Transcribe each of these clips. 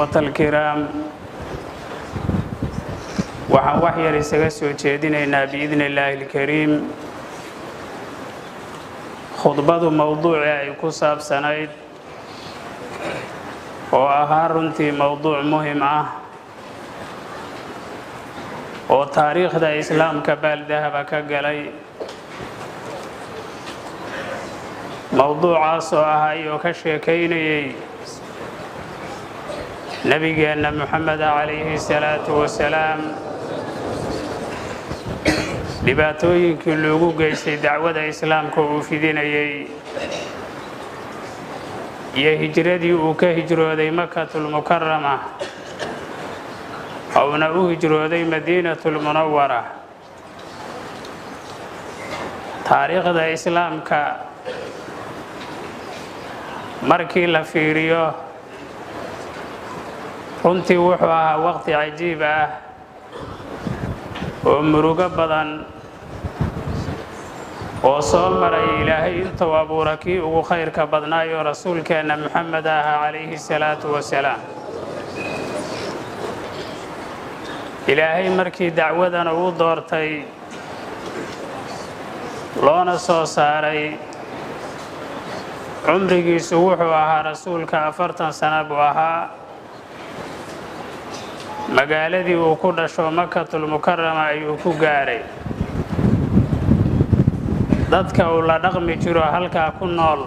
الكرام waxaan wax yar isaga soo jeedinaynaa biidn illaahi alkariim khudbadu mawduuci ay ku saabsanayd oo ahaa runtii mawduuc muhim ah oo taariikhda islaamka baaldahaba ka galay mawduucaas oo ahaa oo ka sheekaynayay nabigeenna Muxamed calayhi salaatu wasalaam dhibaatooyinkii loogu geystay dacwada islaamka uu fidinayay iyo hijradii uu ka hijrooday Makkatul Mukarrama awna uu hijrooday Madiinatul Munawwara taariikhda islaamka markii la fiiriyo runtii wuxuu ahaa waqti cajiib ah oo murugo badan oo soo maray ilaahay intuu abuuray kii ugu khayrka badnaayo rasuulkeena Muxamed calayhi salaatu wasalaam ilaahay markii dacwadan uu doortay loona soo saaray cumrigiisu wuxuu ahaa rasuulka 40 sano buu ahaa magaaladii uu ku dhasho Makkatul Mukarrama ayuu ku gaaray dadka uu la dhaqmi jiro halka ku nool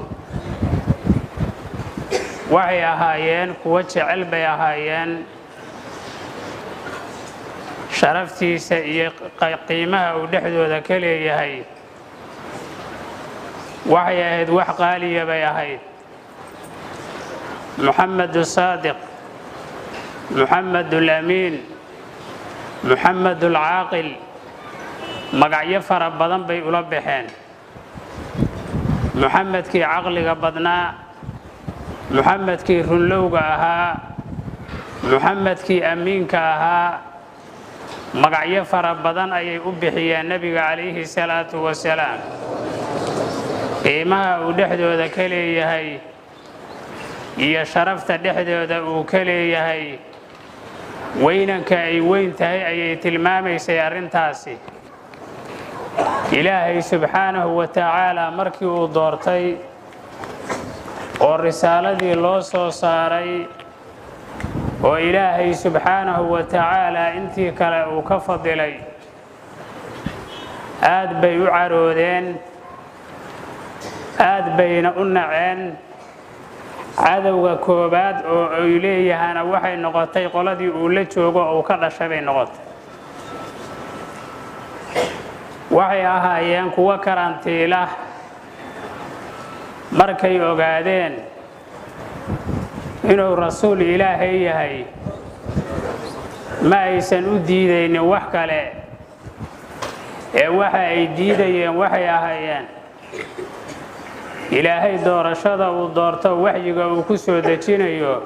waxay ahaayeen kuwa jecel bay ahaayeen sharaftiisa iyo qiimaha uu dhexdooda ka leeyahay waxay ahayd wax qaaliya bay ahayd محمد الصادق محمد الأمين محمد العاقل مقعية فربضان بي أولبحين محمد كي عقلك بدنا محمد كي رنلوك أها محمد كي أمينك أها مقعية فربضان أي أبحي النبي عليه الصلاة والسلام إيمها ودحدو ذكالي يهي iyo sharafta dhexdooda uu ka leeyahay weynanka ay weyn tahay ayay tilmaamaysaa arintaasi ilaahay subhanahu wa ta'ala markii uu doortay oo risaaladii loo soo saaray oo ilaahay subhanahu wa ta'ala intii kale uu ka fadilay aad bay u caroodeen aad bayna u naceen cadawga koobaad oo ay leeyahana waxay noqotay qoladii uu la joogo oo ka dhashay bay noqotay waxay ahaayeen kuwa karantiila markay ogaadeen inuu rasuul ilaahay yahay ma aysan u diidaynin wax kale ee waxa ay diidayeen waxay ahaayeen ilaahay doorashada uu doorto waxyiga uu ku soo dejinayo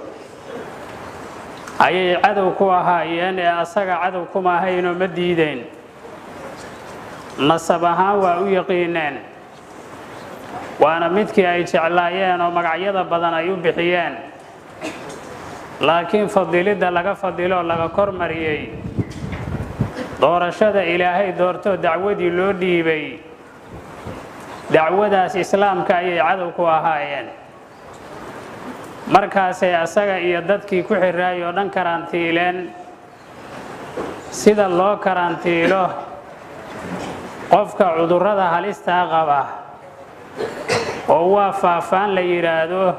ayay cadow ku ahaayeen ee asaga cadow kuma ahayno ma diideen nasab ahaan waa u yaqiineen waana midkii ay jeclaayeen oo magacyada badan ay u bixiyeen laakiin fadilida laga fadilo laga kormariyay doorashada ilaahay doorto dacwadii loo dhiibay dacwadaas islaamka ayay cadow ku ahaayeen markaasay asaga iyo dadkii ku xiraayay oo dhan karantiileen sida loo karantiilo qofka cudurrada halista qaba oo waa faafaan la yiraahdo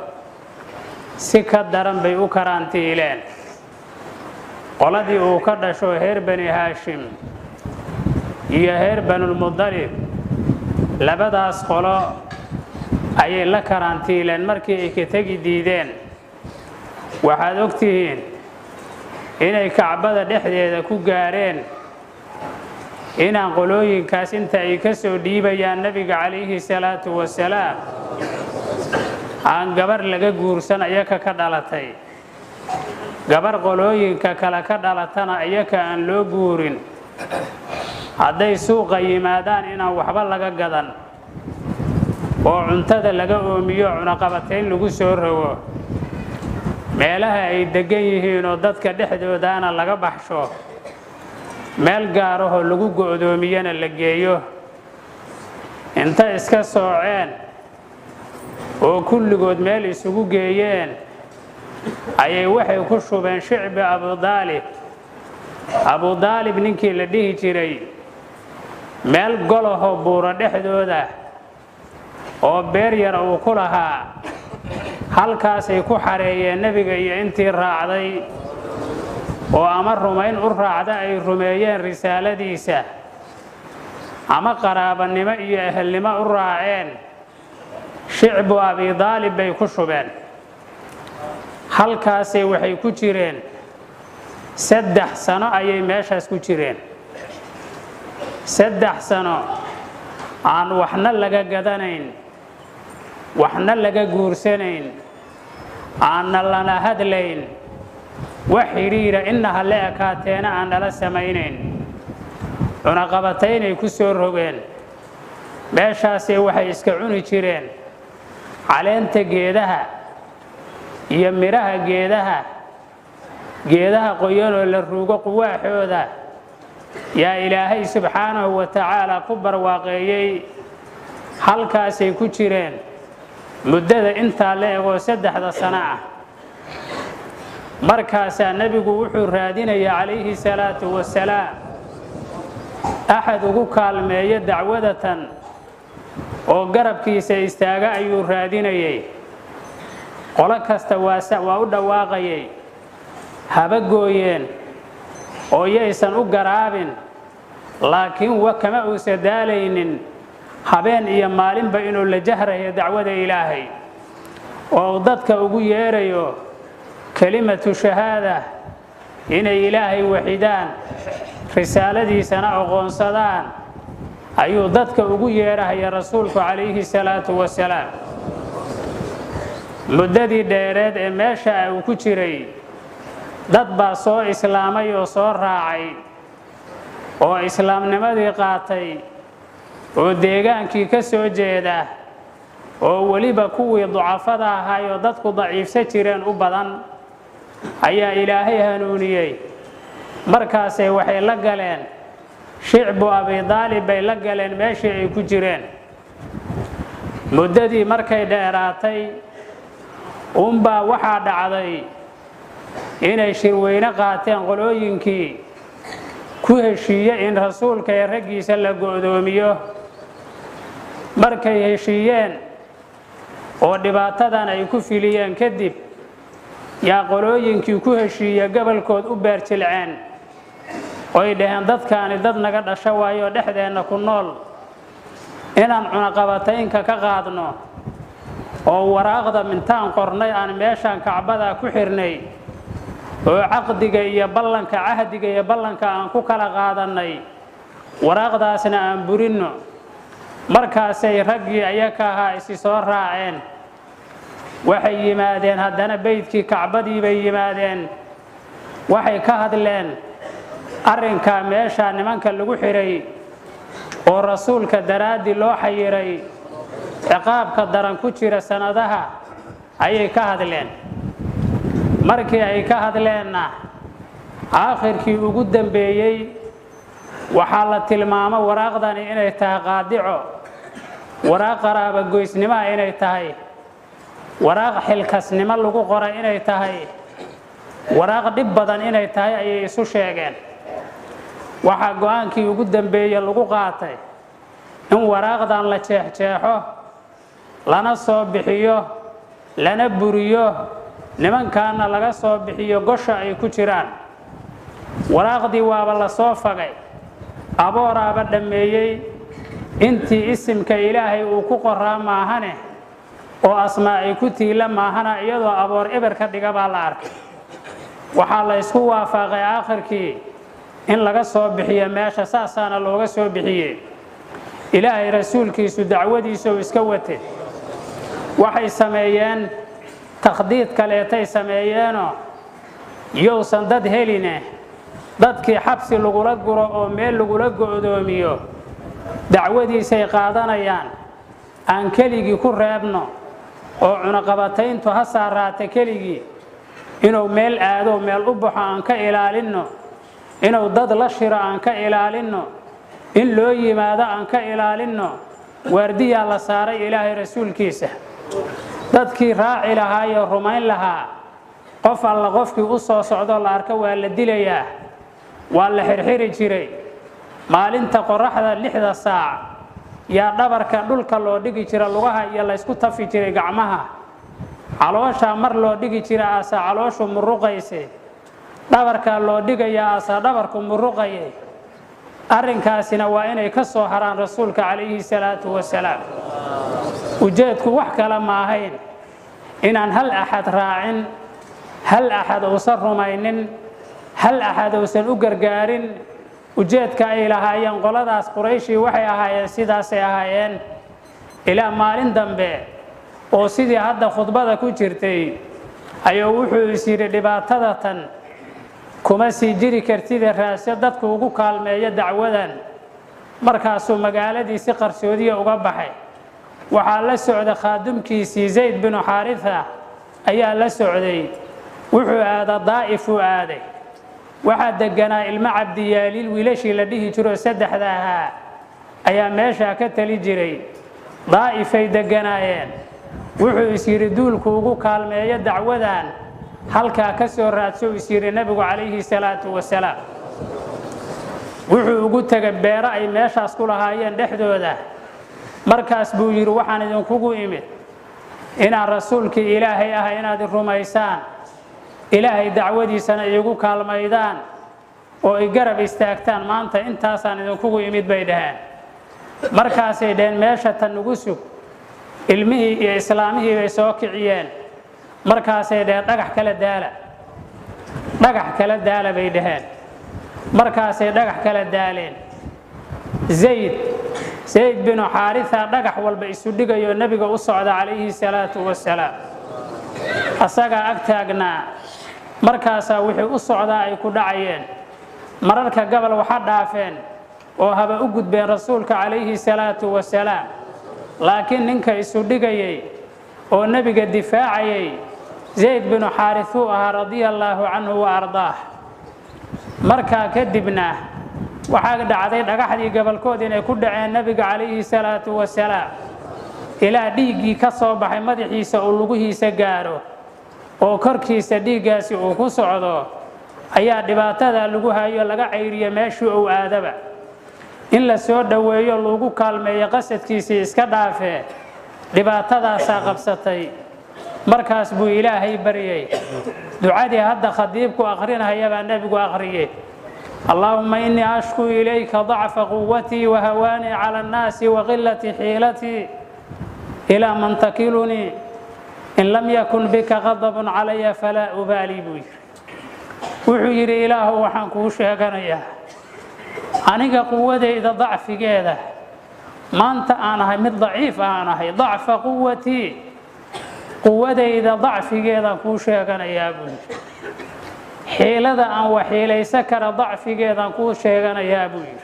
si ka daran bay u karantiileen qoladii uu ka dhasho heer bani Haashim iyo heer Banul Mudalib labadaas qolo ayay la karantiileen markii ay ka tagi diideen waxaad ogtihiin inay Kacbada dhexdeeda ku gaareen inaan qolooyinkaas inta ay ka soo dhiibayaan nabiga calayhi salaatu wasalaam aan gabar laga guursan ayaka ka dhalatay gabar qolooyinka kale ka dhalatana ayaka aan loo guurin hadday suuqa yimaadaan inaan waxba laga gadan oo cuntada laga oomiyo cunaqabateyn lagu soo rogo meelaha ay degan yihiin oo dadka dhexdoodaana laga baxsho meel gaar ah oo lagu go'doomiyana la geeyo inta iska sooceen oo kulligood meel isugu geeyeen ayay waxay ku shubeen shicbi Abu Daalib ninkii la dhihi jiray meel golaho buura dhexdooda oo beer yar uu ku lahaa halkaas ay ku xareeyeen nabiga iyo intii raacday oo ama rumayn u raacda ay rumeeyeen risaaladiisa ama qaraabanimo iyo ehelnimo u raaceen shicbu Abi Daalib bay ku shubeen halkaasay waxay ku jireen 3 sano ayay meeshaas ku jireen 3 sano aan waxna laga gadanayn waxna laga guursanayn aan lana hadlayn wax xiriira innaha la ekaateena aan nala samaynayn cunaqabataynay ku soo rogeen meeshaasay waxay iska cuni jireen caleenta geedaha iyo miraha geedaha qoyanoo la ruugo quwaaxooda yaa ilaahay subxaanahu wa tacaala ku barwaaqeeyey halkaasay ku jireen muddada intaa la egoo 3 sano ah markaasaa nebigu wuxuu raadinaya calayhi salaatu wasalaam axad ugu kaalmeeya dacwadatan oo garabkiisa istaaga ayuu raadinayay qolo kasta waa u dhawaaqayay haba gooyeen oo yaysan u garaabin laakiin kama uusan daalaynin habeen iyo maalinba inuu la jahrayo dacwada ilaahay oo dadka ugu yeerayo kalimatu shahaada inay ilaahay waxidaan risaaladiisana aqoonsadaan ayuu dadka ugu yeerahaya rasuulku calayhi salaatu wasalaam muddadii dheereed ee meesha uu ku jiray dad baa soo islaamay oo soo raacay oo islaamnimadii qaatay oo deegaankii ka soo jeeda oo weliba kuwii ducafada ahaayoo dadku daciifsan jireen u badan ayaa ilaahay hanuuniyey markaasay waxay la galeen shicbu Abi Daalib bay la galeen meeshii ay ku jireen muddadii markay dheeraatay unbaa waxaa dhacday inay shirweyne qaateen qolooyinkii ku heshiiye in rasuulka ee raggiisa la go'doomiyo markay heshiiyeen oo dhibaatadan ay ku filiyeen kadib yaa qolooyinkii ku heshiiye gobolkood u beerjilceen oy dhaheen dadkaani dad naga dhasho waayo dhexdeenna ku nool inaan cunaqabataynka ka qaadno oo waraaqda mintaan qornay aan meeshaan kacbada ku xirnay oo caqdiga iyo ballanka cahdiga iyo ballanka aan ku kala qaadanay waraaqdaasna aan burinno markaasay raggii ayaka ahaa isi soo raaceen waxay yimaadeen haddana beydkii kacbadii bay yimaadeen waxay ka hadleen arrinka meesha nimanka lagu xiray oo rasuulka daraadii loo xayiray ciqaabka daran ku jira sanadaha ayay ka hadleen markii ay ka hadleenna aakhirkii ugu dambeeyey waxaa la tilmaamo waraaqdani inay tahay qaadico waraaq qaraaba goysnimo inay tahay waraaq xilkasnimo lagu qoray inay tahay waraaq dhib badan inay tahay ayay isu sheegeen waxaa go'aankii ugu dambeeyey lagu qaatay in waraaqdan la jeexjeexo lana soo bixiyo lana buriyo nimankaana laga soo bixiyo gosha ay ku jiraan waraaqdii waaba la soo fagay abooraaba dhammeeyey intii isimka ilaahay uu ku qoraa maahane oo asmaa ay ku tiila maahana iyadoo aboor eber ka dhiga baa la arkay waxaa la isku waafaqay aakhirkii in laga soo bixiyo meesha saasaana looga soo bixiyey ilaahay rasuulkiisu dacwadiisa uu iska watay waxay sameeyeen takhdiid kaleetay sameeyeenoo yowsan dad heline dadkii xabsi lagula guro oo meel lagula go'doomiyo dacwadiisay qaadanayaan aan keligii ku reebno oo cunaqabatayntu ha saaraata keligii inuu meel aado meel u baxo aan ka ilaalinno inuu dad la shiro aan ka ilaalinno in loo yimaado aan ka ilaalinno waardiyaa la saaray ilaahay rasuulkiisa dadkii raaci lahaa iyo rumayn lahaa qof alla qofkii u soo socdo la arko waa la dilayaa waa la xirxiri jiray maalinta qoraxda 6 saac yaa dhabarka dhulka loo dhigi jira lugaha iyo la isku tafi jiray gacmaha caloosha mar loo dhigi jira asa calooshu muruqayse dhabarka loo dhigaya asa dhabarku muruqayay arrinkaasina waa inay ka soo haraan rasuulka calayhi salaatu wasalaam ujeedku wax kale ma ahayn inaan hal axad raacin hal axad uusan rumaynin hal axad uusan u gargaarin ujeedka ay lahaayeen qoladaas qurayshi waxay ahaayeen sidaasay ahaayeen ilaa maalin dambe oo sidii hadda khudbada ku jirtay ayuu wuxuu is yidhi dhibaatada tan kuma sii jiri kartida raasyo dadku ugu kaalmeeyo dacwadan markaasuu magaaladii si qarsoodiya uga baxay waxaa la socday khaadimkiisii Zayd bin Haritha ayaa la socday wuxuu aaday Daa'if u aaday waxaa deganaa ilmo Cabdiyaaliil wiilashii la dhihi jiro saddexda ahaa ayaa meesha ka tali jiray Daa'if ay deganaayeen wuxuu is yiri duulku ugu kaalmeeyo dacwadan halka ka soo raadso is yiri nabigu calayhi salaatu wasalaam wuxuu ugu tagay beero ay meeshaas ku lahaayeen dhexdooda markaas buu yiri waxaan idinkugu imid inaan rasuulkii ilaahay ah inaad rumaysaan ilaahay dacwadiisana igu kaalmaydaan oo ay garab istaagtaan maanta intaasaan idinkugu imid bay dhaheen markaasay dheen meesha tan ugu sug ilmihii iyo islaamihii bay soo kiciyeen markaasay dheen dhagax kala daala bay dhaheen markaasay dhagax kala daaleen Zayd bin Haritha dhagax walba isu dhigayo nabiga u socda calayhi salaatu wasalaam asaga agtaagnaa markaasa wixii u socdaa ay ku dhacayeen mararka gabal waxa dhaafeen oo haba u gudbeen rasuulka calayhi salaatu wasalaam laakiin ninka isu dhigayay oo nabiga difaacayay Zayd bin Haritha radiyallahu anhu wa ardaah marka kadibna waxaa dhacday dhagaxdii gabalkoodii inay ku dhaceen nabiga calayhi salaatu wasalaam ilaa dhiigii ka soo baxay madaxiisa oo lugihiisa gaaro oo korkiisa dhiigaasi uu ku socdo ayaa dhibaatada lagu hayo laga cayriyo meeshii uu aadaba in la soo dhaweeyo lagu kaalmeeyo qasadkiisa iska dhaafee dhibaatadaas qabsatay markaas buu ilaahay bariyay ducadii hadda khadiibku aqrinaya baa nabigu aqriyay اللهم إني أشكو إليك ضعف قوتي وهواني على الناس وقلة حيلتي إلى من تكلني إن لم يكن بك غضب علي فلا أبالي بي وحير إله وحنكو شاكنيا أنيق قوتي إذا ضعف كذا ما أنت أنا هي مد ضعيف أنا هي ضعف قوتي إذا ضعف كذا كو شاكنيا بي حيلada aan waxiilaysa kara dacfigeedan ku sheeganayaa buu yiri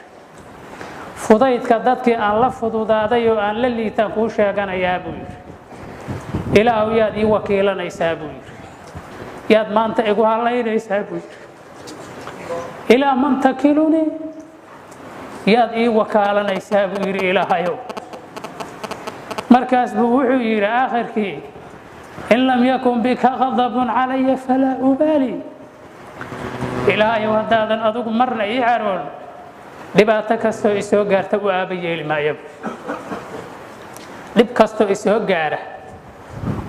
fudaydka dadkii aan la fududaaday oo aan la liitan ku sheeganayaa buu yiri ilaahu yaad ii wakiilanaysaa buu yiri yaad maanta igu halaynaysaa buu yiri ilaa man takiluni yaad ii wakaalanaysaa buu yiri ilaahayow markaas buu wuxuu yiri aakhirkii in lam yakun bika ghadabun calaya fala ubali ilaahay wadaadan adigu marna ii caroon dhibaato kastoo isoo gaarta u aaba yeeli maayo dhib kastoo isoo gaara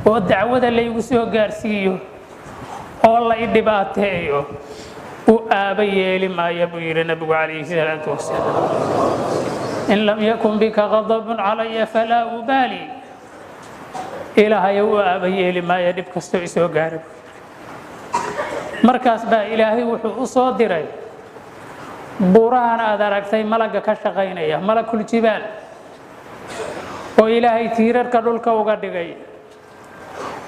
oo dacwada laygu soo gaarsiiyo oo la i dhibaateeyo u aaba yeeli maayo buu yiri nabigu calayhi salaatu wasalaam in lam yakun bika ghadabun calaya falaa ubali ilaahay u aaba yeeli maayo dhib kastoo isoo gaara markaas baa ilaahay wuxuu u soo diray buurahan aad aragtay malaga ka shaqaynaya malakul jibaal oo ilaahay tiirarka dhulka uga dhigay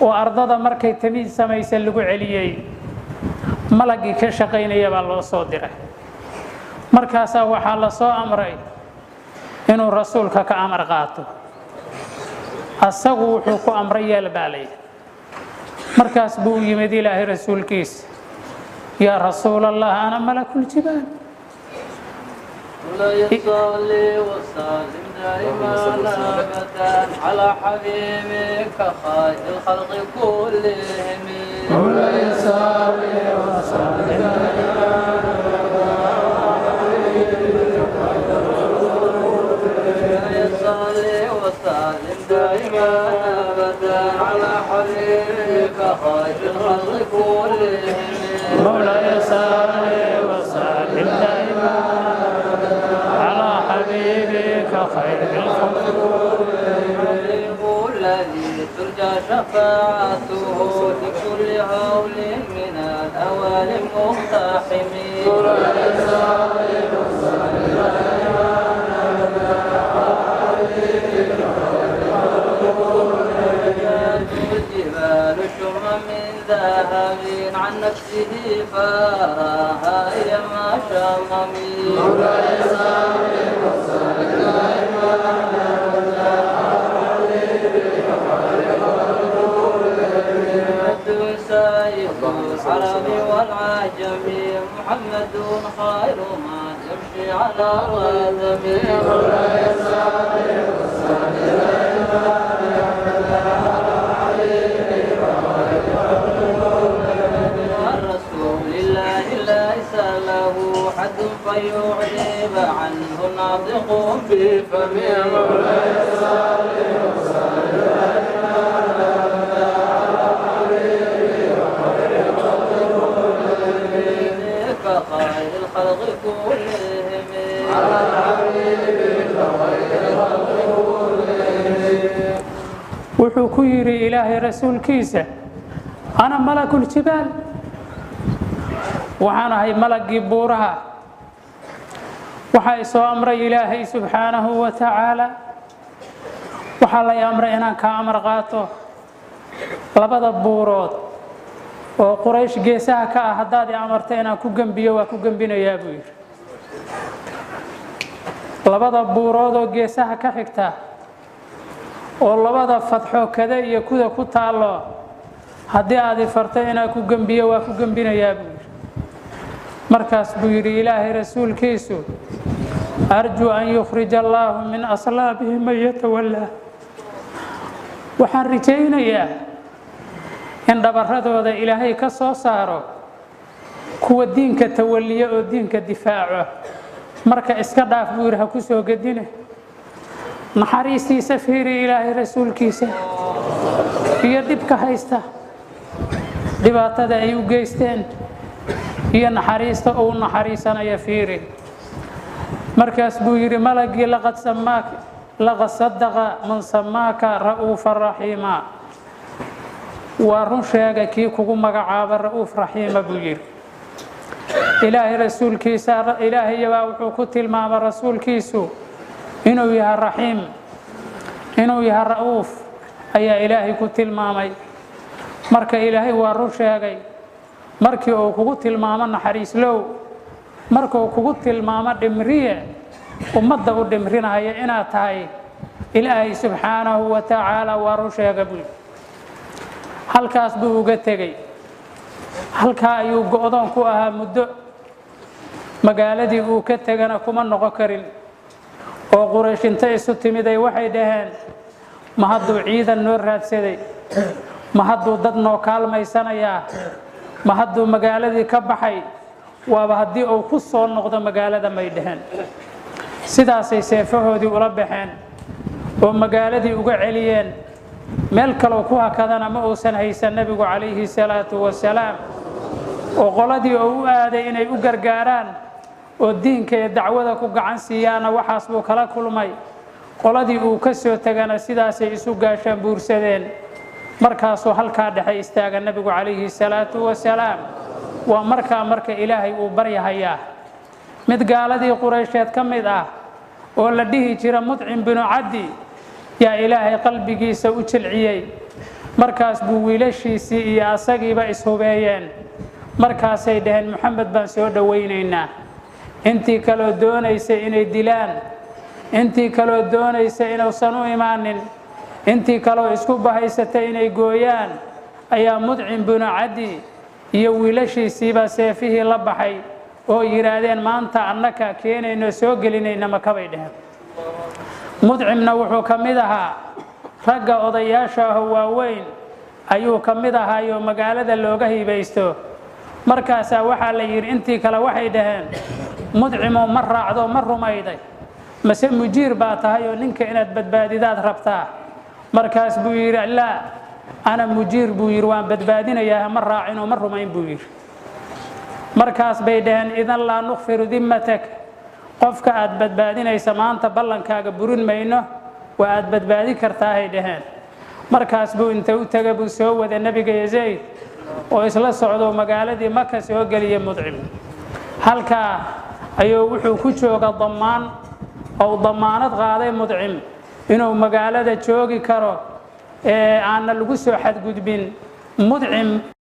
oo ardada markay tamiid samaysa lagu celiyay malagii ka shaqaynaya baa loo soo diray markaas waxaa la soo amray inuu rasuulka ka amar qaato asagu wuxuu ku amray yeelbaalay markaas buu yimid ilaahay rasuulkiisa yaa rasuul allah ana malakul jibaal مولاي صل وسلم دائما ابدا على حبيبك خير الخلق كلهم مولاي صل وسلم دائما ابدا على حبيبك خير الخلق كلهم مولاي صل وسلم دائما على حبيبك خير الخلق الذي ترجى شفاعته لكل هول من الأوال مقتحمين الجبال شم من ذهب عن نفسه فراها أيما شممين سيد العرب والعجم محمد خير من يمشي على القدم الرسول الله ليس له حد فيعرب عنه ناطق بفمه خير الخلق كلهم على حبيبك خير الخلق كلهم wuxuu ku yidhi ilaahay rasuulkiisa ana malakul jibaal waxaan ahay malaggii buuraha waxaa i soo amray ilaahay subxaanahu wa tacaala waxaa lay amray inaan ka amar qaato labada buurood oo quraysh geesaha ka ah haddaad i amarta inaan ku gembiyo waa ku gembinayaa buu yidhi labada buurood oo geesaha ka xigta oo labada fadxo kada iyo kuda ku taallo haddii aad i farto inaan ku gembiyo waa ku gembinayaa buu yidhi markaas buu yidhi ilaahay rasuulkiisu arjuu an yukhrija allaahu min aslaabihi man yatawallaa waxaan rajaynayaa in dhabarradooda ilaahay ka soo saaro kuwa diinka tawalliya oo diinka difaaco marka iska dhaaf buu yidhi ha ku soo gedine naxariistiisa fiiri ilaahay rasuulkiisa iyo dhibka haysta dhibaatada ay u geysteen iyo naxariista uu naxariisanaya fiiri markaas buu yidhi malagii laqad sadaqa man samaaka ra'uufa raxiima waa run sheega kii kugu magacaaba ra'uuf raxiima buu yidhi ilaahay rasuulkiisa ilaahayabaa wuxuu ku tilmaamay rasuulkiisu inuu yahay raxiim inuu yahay ra'uuf ayaa ilaahay ku tilmaamay marka ilaahay waa run sheegay markii uu kugu tilmaamo naxariislow markuu kugu tilmaamo dhimriye ummadda u dhimrinaya inaad tahay ilaahay subxaanahu wa tacaala waa run sheega buu halkaas buu uga tegey halkaa ayuu go'doon ku ahaa muddo magaaladii uu ka tegana kuma noqon karin oo quraysh inta isu timiday waxay dhaheen ma hadduu ciidan noo raadsaday ma hadduu dad noo kaalmaysanayaa ma hadduu magaaladii ka baxay waaba haddii uu ku soo noqdo magaalada may dhaheen sidaasay seefahoodii ula baxeen oo magaaladii uga celiyeen meel kaloo ku hakadana ma uusan haysan nebigu calayhi salaatu wasalaam oo qoladii uu u aaday inay u gargaaraan oo diinka iyo dacwada ku gacan siiyaana waxaas buu kala kulmay qoladii uu ka soo tegana sidaasay isu gaashaan buursadeen markaasuu halkaa dhexe istaaga nebigu calayhi salaatu wasalaam waa marka ilaahay uu baryahayaa mid gaaladii quraysheed ka mid ah oo la dhihi jira mudcim binu caddi yaa ilaahay qalbigiisa u jilciyey markaas buu wiilashiisii iyo asagiiba ishubeeyeen markaasay dhaheen maxamed baan soo dhowaynaynaa intii kaloo doonaysa inay dilaan intii kaloo doonaysa inuusan u imaanin intii kaloo isku bahaysata inay gooyaan ayaa mudcim binu cadi iyo wiilashiisiibaa seefihii la baxay oo yidhaahdeen maanta annaka keenayno soo gelinayna maka bay dheheen mudcimna wuxuu ka mid ahaa ragga odayaasha ah waaweyn ayuu ka mid ahaayo magaalada looga hibaysto markaasaa waxaa la yidhi intii kale waxay dhaheen mudcimo ma raacdo ma rumayday mase mujiir baa tahay oo ninka inaad badbaadidaad rabtaa markaas buu yidhi laa ana mujiir buu yidhi waan badbaadinayaa ma raacinoo ma rumayn buu yidhi markaas bay dhaheen idan laa nukhfiru dimmatak qofka aad badbaadinaysa maanta ballankaaga burin mayno waa aad badbaadi kartaahay dhaheen markaas buu inta u taga buu soo wada nebiga yazayd oo isla socdo magaaladii maka soo geliyay mudcim halkaa ayuu wuxuu ku jooga dammaan oo damaanad qaaday mudcim inuu magaalada joogi karo ee aan lagu soo xadgudbin mudcim